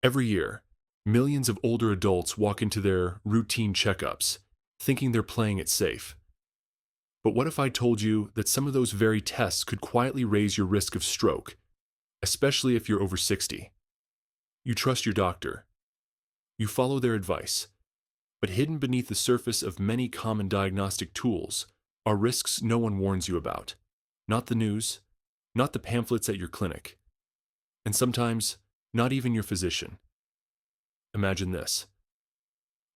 Every year, millions of older adults walk into their routine checkups, thinking they're playing it safe. But what if I told you that some of those very tests could quietly raise your risk of stroke, especially if you're over 60? You trust your doctor. You follow their advice. But hidden beneath the surface of many common diagnostic tools are risks no one warns you about. Not the news, not the pamphlets at your clinic, and sometimes not even your physician. Imagine this.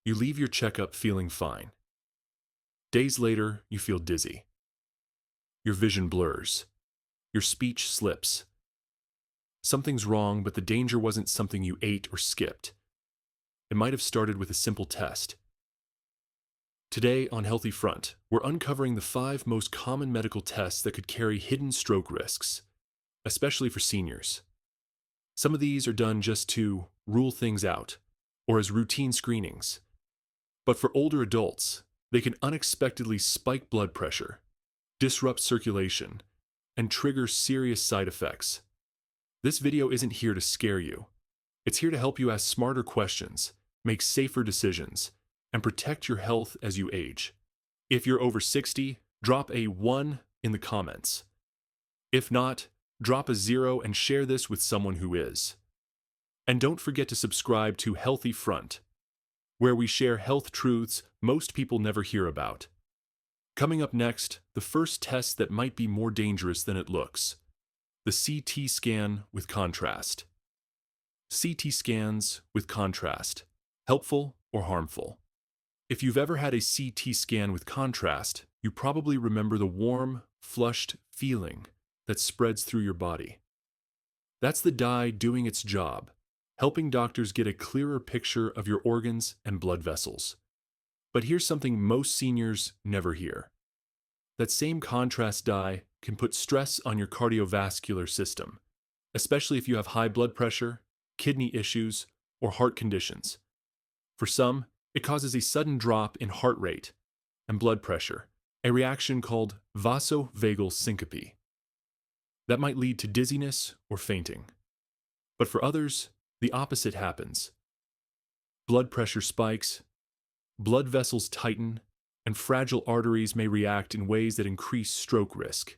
You leave your checkup feeling fine. Days later, you feel dizzy. Your vision blurs. Your speech slips. Something's wrong, but the danger wasn't something you ate or skipped. It might have started with a simple test. Today on Healthy Front, we're uncovering the 5 most common medical tests that could carry hidden stroke risks, especially for seniors. Some of these are done just to rule things out, or as routine screenings. But for older adults, they can unexpectedly spike blood pressure, disrupt circulation, and trigger serious side effects. This video isn't here to scare you. It's here to help you ask smarter questions, make safer decisions, and protect your health as you age. If you're over 60, drop a 1 in the comments. If not, drop a 0 and share this with someone who is. And don't forget to subscribe to Healthy Front, where we share health truths most people never hear about. Coming up next, the first test that might be more dangerous than it looks: the CT scan with contrast. CT scans with contrast, helpful or harmful? If you've ever had a CT scan with contrast, you probably remember the warm, flushed feeling that spreads through your body. That's the dye doing its job, helping doctors get a clearer picture of your organs and blood vessels. But here's something most seniors never hear. That same contrast dye can put stress on your cardiovascular system, especially if you have high blood pressure, kidney issues, or heart conditions. For some, it causes a sudden drop in heart rate and blood pressure, a reaction called vasovagal syncope. That might lead to dizziness or fainting. But for others, the opposite happens. Blood pressure spikes, blood vessels tighten, and fragile arteries may react in ways that increase stroke risk.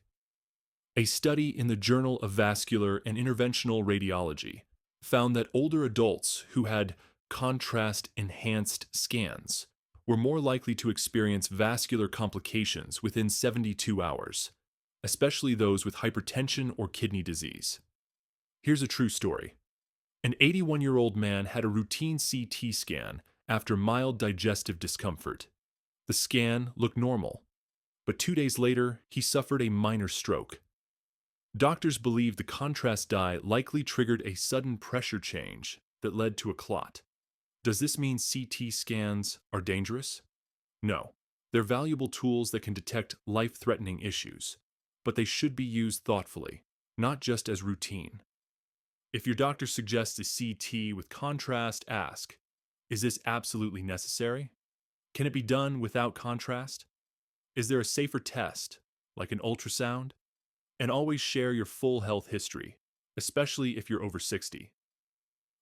A study in the Journal of Vascular and Interventional Radiology found that older adults who had contrast-enhanced scans were more likely to experience vascular complications within 72 hours, especially those with hypertension or kidney disease. Here's a true story. An 81-year-old man had a routine CT scan after mild digestive discomfort. The scan looked normal, but 2 days later, he suffered a minor stroke. Doctors believe the contrast dye likely triggered a sudden pressure change that led to a clot. Does this mean CT scans are dangerous? No. They're valuable tools that can detect life-threatening issues, but they should be used thoughtfully, not just as routine. If your doctor suggests a CT with contrast, ask, is this absolutely necessary? Can it be done without contrast? Is there a safer test, like an ultrasound? And always share your full health history, especially if you're over 60.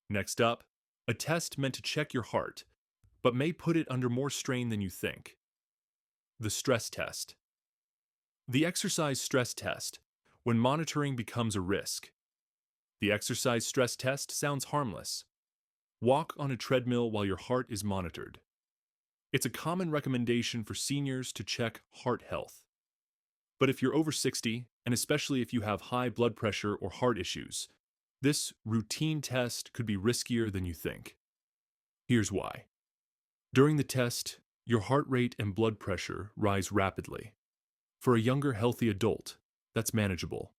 Next up, a test meant to check your heart, but may put it under more strain than you think. The stress test. The exercise stress test, when monitoring becomes a risk. The exercise stress test sounds harmless. Walk on a treadmill while your heart is monitored. It's a common recommendation for seniors to check heart health. But if you're over 60, and especially if you have high blood pressure or heart issues, this routine test could be riskier than you think. Here's why. During the test, your heart rate and blood pressure rise rapidly. For a younger, healthy adult, that's manageable.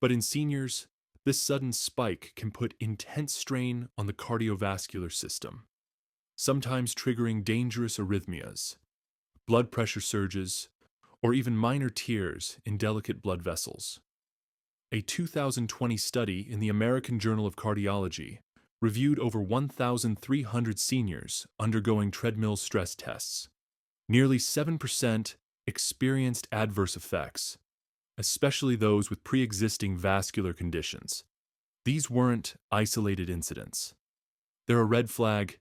But in seniors, this sudden spike can put intense strain on the cardiovascular system, sometimes triggering dangerous arrhythmias, blood pressure surges, or even minor tears in delicate blood vessels. A 2020 study in the American Journal of Cardiology reviewed over 1,300 seniors undergoing treadmill stress tests. Nearly 7% experienced adverse effects, especially those with pre-existing vascular conditions. These weren't isolated incidents. They're a red flag.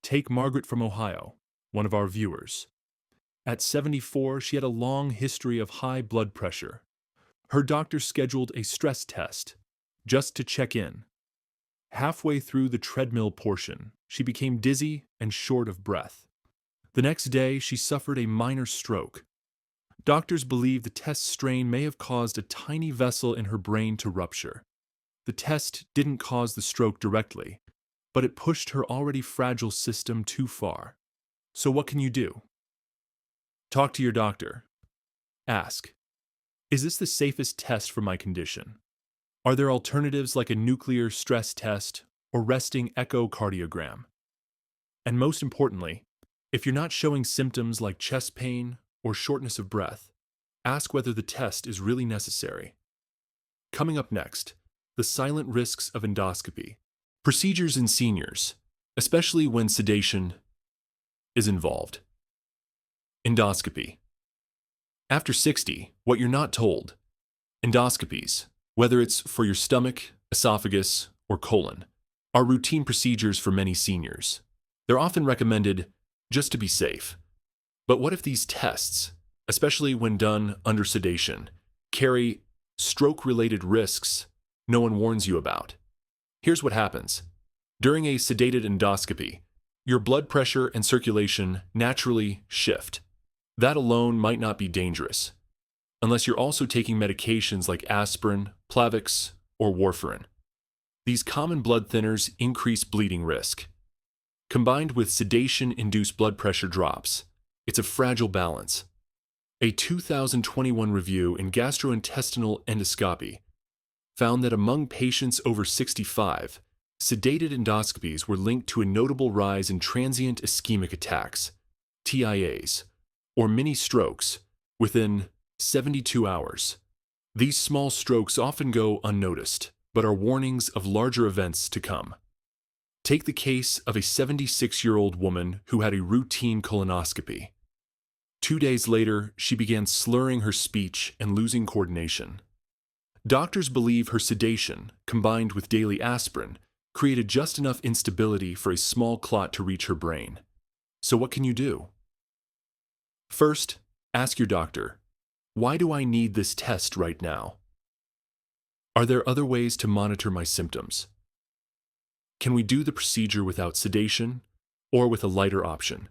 Take Margaret from Ohio, one of our viewers. At 74, she had a long history of high blood pressure. Her doctor scheduled a stress test just to check in. Halfway through the treadmill portion, she became dizzy and short of breath. The next day, she suffered a minor stroke. Doctors believe the test strain may have caused a tiny vessel in her brain to rupture. The test didn't cause the stroke directly, but it pushed her already fragile system too far. So what can you do? Talk to your doctor. Ask, is this the safest test for my condition? Are there alternatives like a nuclear stress test or resting echocardiogram? And most importantly, if you're not showing symptoms like chest pain or shortness of breath, ask whether the test is really necessary. Coming up next, the silent risks of endoscopy. Procedures in seniors, especially when sedation is involved. Endoscopy. After 60, what you're not told. Endoscopies, whether it's for your stomach, esophagus, or colon, are routine procedures for many seniors. They're often recommended just to be safe. But what if these tests, especially when done under sedation, carry stroke-related risks no one warns you about? Here's what happens. During a sedated endoscopy, your blood pressure and circulation naturally shift. That alone might not be dangerous, unless you're also taking medications like aspirin, Plavix, or warfarin. These common blood thinners increase bleeding risk. Combined with sedation-induced blood pressure drops, it's a fragile balance. A 2021 review in gastrointestinal endoscopy found that among patients over 65, sedated endoscopies were linked to a notable rise in transient ischemic attacks, TIAs, or mini strokes, within 72 hours. These small strokes often go unnoticed, but are warnings of larger events to come. Take the case of a 76-year-old woman who had a routine colonoscopy. 2 days later, she began slurring her speech and losing coordination. Doctors believe her sedation, combined with daily aspirin, created just enough instability for a small clot to reach her brain. So what can you do? First, ask your doctor, why do I need this test right now? Are there other ways to monitor my symptoms? Can we do the procedure without sedation or with a lighter option?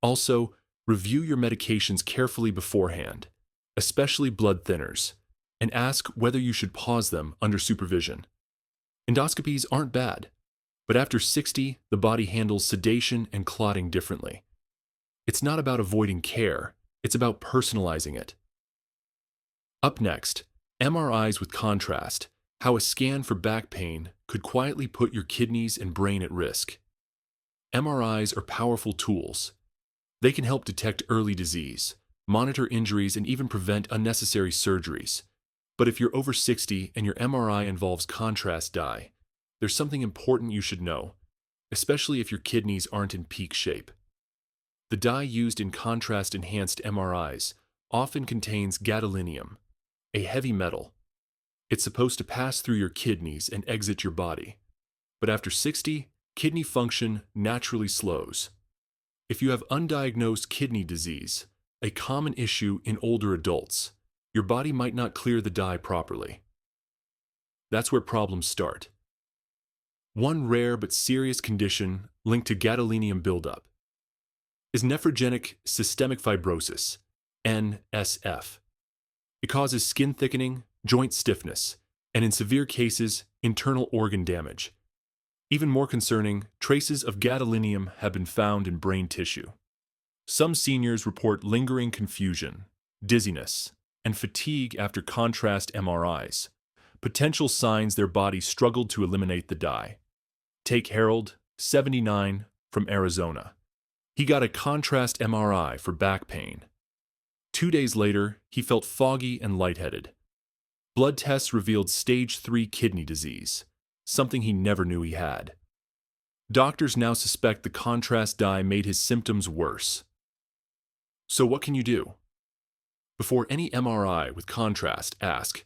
Also, review your medications carefully beforehand, especially blood thinners, and ask whether you should pause them under supervision. Endoscopies aren't bad, but after 60, the body handles sedation and clotting differently. It's not about avoiding care, it's about personalizing it. Up next, MRIs with contrast, how a scan for back pain could quietly put your kidneys and brain at risk. MRIs are powerful tools. They can help detect early disease, monitor injuries, and even prevent unnecessary surgeries. But if you're over 60 and your MRI involves contrast dye, there's something important you should know, especially if your kidneys aren't in peak shape. The dye used in contrast-enhanced MRIs often contains gadolinium, a heavy metal. It's supposed to pass through your kidneys and exit your body. But after 60, kidney function naturally slows. If you have undiagnosed kidney disease, a common issue in older adults, your body might not clear the dye properly. That's where problems start. One rare but serious condition linked to gadolinium buildup is nephrogenic systemic fibrosis, NSF. It causes skin thickening, joint stiffness, and in severe cases, internal organ damage. Even more concerning, traces of gadolinium have been found in brain tissue. Some seniors report lingering confusion, dizziness, and fatigue after contrast MRIs, potential signs their body struggled to eliminate the dye. Take Harold, 79, from Arizona. He got a contrast MRI for back pain. 2 days later, he felt foggy and lightheaded. Blood tests revealed stage 3 kidney disease, something he never knew he had. Doctors now suspect the contrast dye made his symptoms worse. So what can you do? Before any MRI with contrast, ask,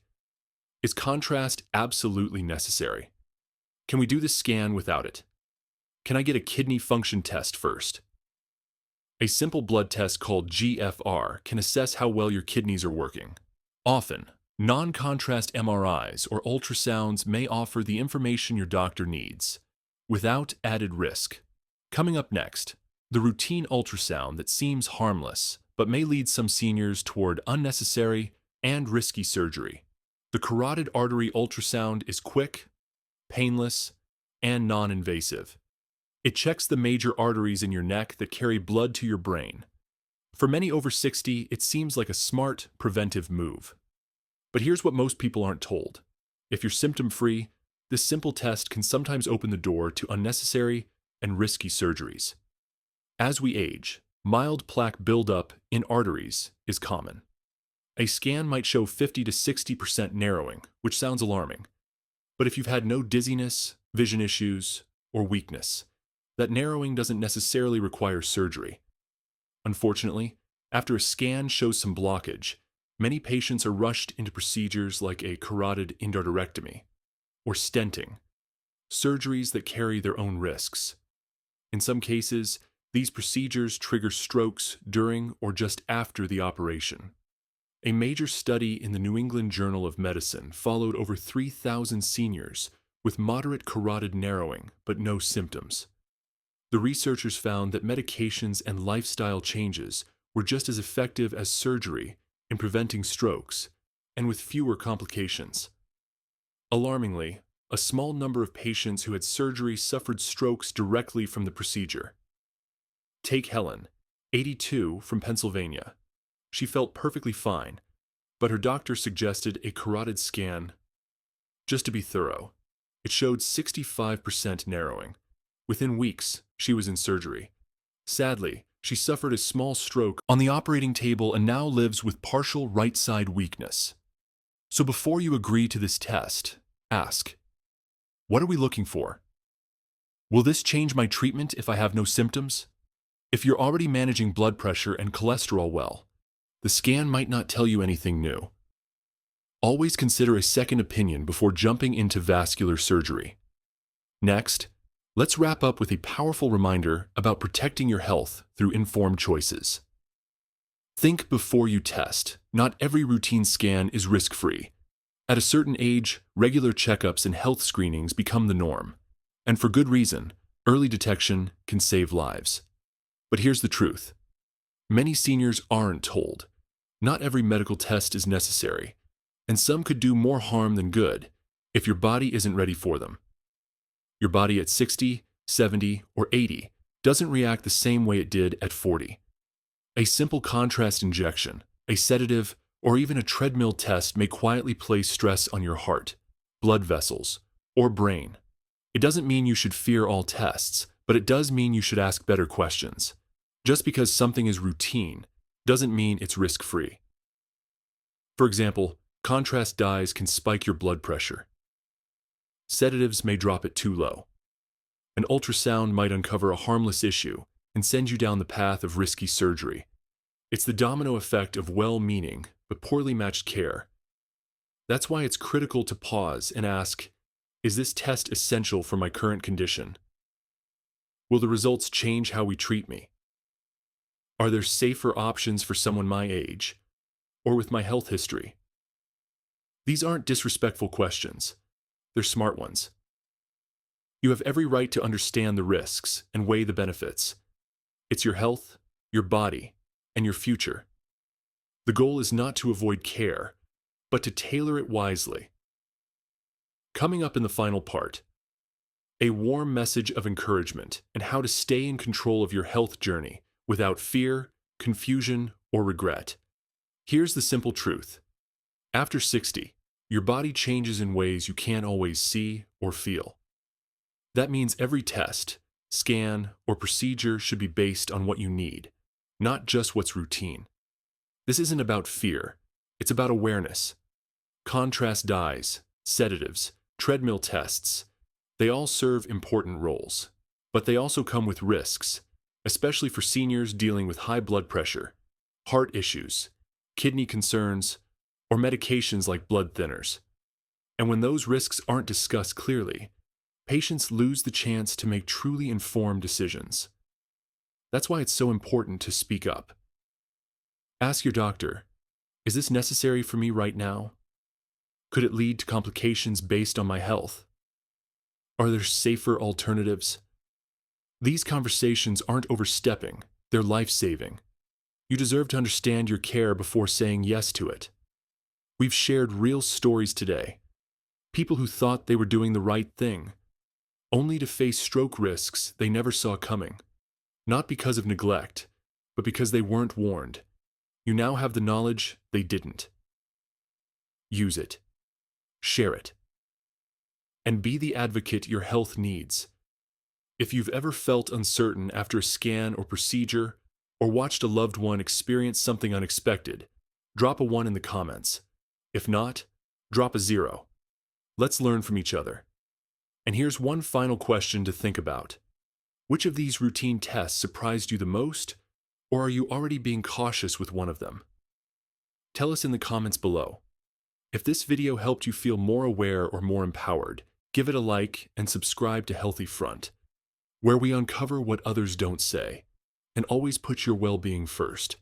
is contrast absolutely necessary? Can we do the scan without it? Can I get a kidney function test first? A simple blood test called GFR can assess how well your kidneys are working. Often, non-contrast MRIs or ultrasounds may offer the information your doctor needs, without added risk. Coming up next, the routine ultrasound that seems harmless, but may lead some seniors toward unnecessary and risky surgery. The carotid artery ultrasound is quick, painless, and non-invasive. It checks the major arteries in your neck that carry blood to your brain. For many over 60, it seems like a smart, preventive move. But here's what most people aren't told. If you're symptom-free, this simple test can sometimes open the door to unnecessary and risky surgeries. As we age, mild plaque buildup in arteries is common. A scan might show 50 to 60% narrowing, which sounds alarming. But if you've had no dizziness, vision issues, or weakness, that narrowing doesn't necessarily require surgery. Unfortunately, after a scan shows some blockage, many patients are rushed into procedures like a carotid endarterectomy or stenting, surgeries that carry their own risks. In some cases, these procedures trigger strokes during or just after the operation. A major study in the New England Journal of Medicine followed over 3,000 seniors with moderate carotid narrowing but no symptoms. The researchers found that medications and lifestyle changes were just as effective as surgery in preventing strokes and with fewer complications. Alarmingly, a small number of patients who had surgery suffered strokes directly from the procedure. Take Helen, 82, from Pennsylvania. She felt perfectly fine, but her doctor suggested a carotid scan. Just to be thorough, it showed 65% narrowing. Within weeks, she was in surgery. Sadly, she suffered a small stroke on the operating table and now lives with partial right side weakness. So before you agree to this test, ask, what are we looking for? Will this change my treatment if I have no symptoms? If you're already managing blood pressure and cholesterol well, the scan might not tell you anything new. Always consider a second opinion before jumping into vascular surgery. Next, let's wrap up with a powerful reminder about protecting your health through informed choices. Think before you test. Not every routine scan is risk-free. At a certain age, regular checkups and health screenings become the norm. And for good reason, early detection can save lives. But here's the truth. Many seniors aren't told. Not every medical test is necessary, and some could do more harm than good if your body isn't ready for them. Your body at 60, 70, or 80 doesn't react the same way it did at 40. A simple contrast injection, a sedative, or even a treadmill test may quietly place stress on your heart, blood vessels, or brain. It doesn't mean you should fear all tests, but it does mean you should ask better questions. Just because something is routine doesn't mean it's risk-free. For example, contrast dyes can spike your blood pressure. Sedatives may drop it too low. An ultrasound might uncover a harmless issue and send you down the path of risky surgery. It's the domino effect of well-meaning but poorly matched care. That's why it's critical to pause and ask, is this test essential for my current condition? Will the results change how we treat me? Are there safer options for someone my age, or with my health history? These aren't disrespectful questions. They're smart ones. You have every right to understand the risks and weigh the benefits. It's your health, your body, and your future. The goal is not to avoid care, but to tailor it wisely. Coming up in the final part, a warm message of encouragement and how to stay in control of your health journey without fear, confusion, or regret. Here's the simple truth. After 60, your body changes in ways you can't always see or feel. That means every test, scan, or procedure should be based on what you need, not just what's routine. This isn't about fear, it's about awareness. Contrast dyes, sedatives, treadmill tests, they all serve important roles, but they also come with risks, especially for seniors dealing with high blood pressure, heart issues, kidney concerns, or medications like blood thinners. And when those risks aren't discussed clearly, patients lose the chance to make truly informed decisions. That's why it's so important to speak up. Ask your doctor, is this necessary for me right now? Could it lead to complications based on my health? Are there safer alternatives? These conversations aren't overstepping, they're life-saving. You deserve to understand your care before saying yes to it. We've shared real stories today. People who thought they were doing the right thing, only to face stroke risks they never saw coming. Not because of neglect, but because they weren't warned. You now have the knowledge they didn't. Use it. Share it. And be the advocate your health needs. If you've ever felt uncertain after a scan or procedure, or watched a loved one experience something unexpected, drop a 1 in the comments. If not, drop a 0. Let's learn from each other. And here's one final question to think about. Which of these routine tests surprised you the most, or are you already being cautious with one of them? Tell us in the comments below. If this video helped you feel more aware or more empowered, give it a like and subscribe to Healthy Front, where we uncover what others don't say, and always put your well-being first.